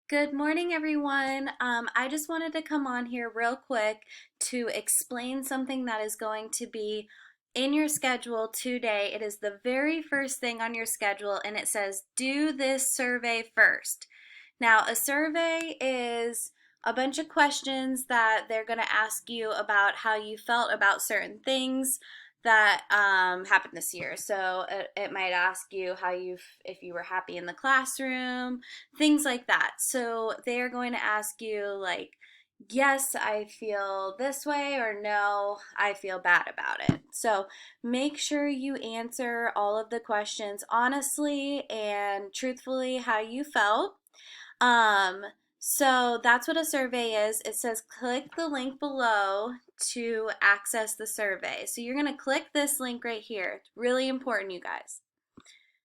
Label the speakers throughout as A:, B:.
A: Good morning, everyone. I just wanted to come on here real quick to explain something that is going to be in your schedule today. It is the very first thing on your schedule, and it says, do this survey first. Now, a survey is a bunch of questions that they're going to ask you about how you felt about certain things that happened this year. So it might ask you if you were happy in the classroom, things like that. So they are going to ask you like, yes, I feel this way, or no, I feel bad about it. So make sure you answer all of the questions honestly and truthfully how you felt. Um, so that's what a survey is. It says click the link below to access the survey. So you're going to click this link right here. It's really important, you guys.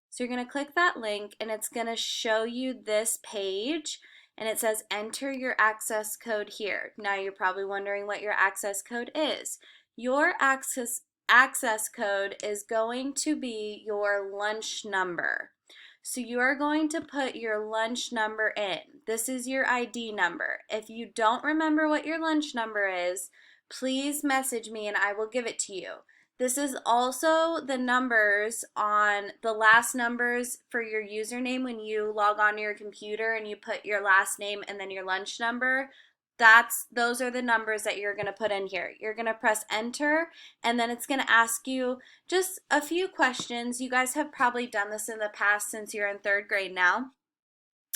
A: So you're going to click that link and it's going to show you this page and it says enter your access code here. Now you're probably wondering what your access code is. Your access code is going to be your lunch number. So you are going to put your lunch number in. This is your ID number. If you don't remember what your lunch number is, please message me and I will give it to you. This is also the numbers on the last numbers for your username when you log on to your computer and you put your last name and then your lunch number. Those are the numbers that you're going to put in here. You're going to press enter and then it's going to ask you just a few questions. You guys have probably done this in the past since you're in third grade now.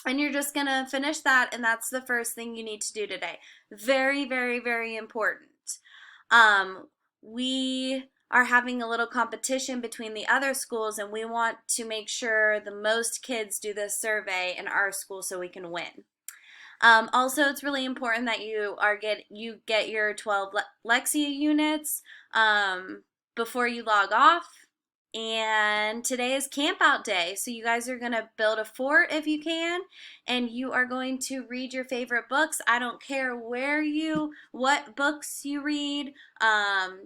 A: And you're just going to finish that, and that's the first thing you need to do today. Very, very, very important. We are having a little competition between the other schools, and we want to make sure the most kids do this survey in our school so we can win. Also, it's really important that you get your 12 Lexia units before you log off. And today is camp out day, so you guys are going to build a fort if you can, and you are going to read your favorite books. I don't care what books you read.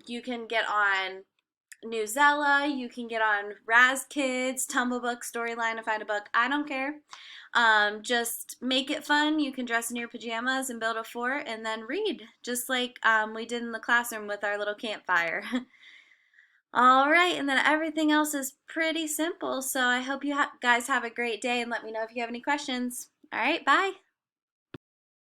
A: You can get on Newsella, you can get on Raz Kids, Tumblebook, Storyline, to find a book. I don't care. Just make it fun. You can dress in your pajamas and build a fort and then read, just like we did in the classroom with our little campfire. All right, and then everything else is pretty simple. So I hope you guys have a great day and let me know if you have any questions. All right, bye.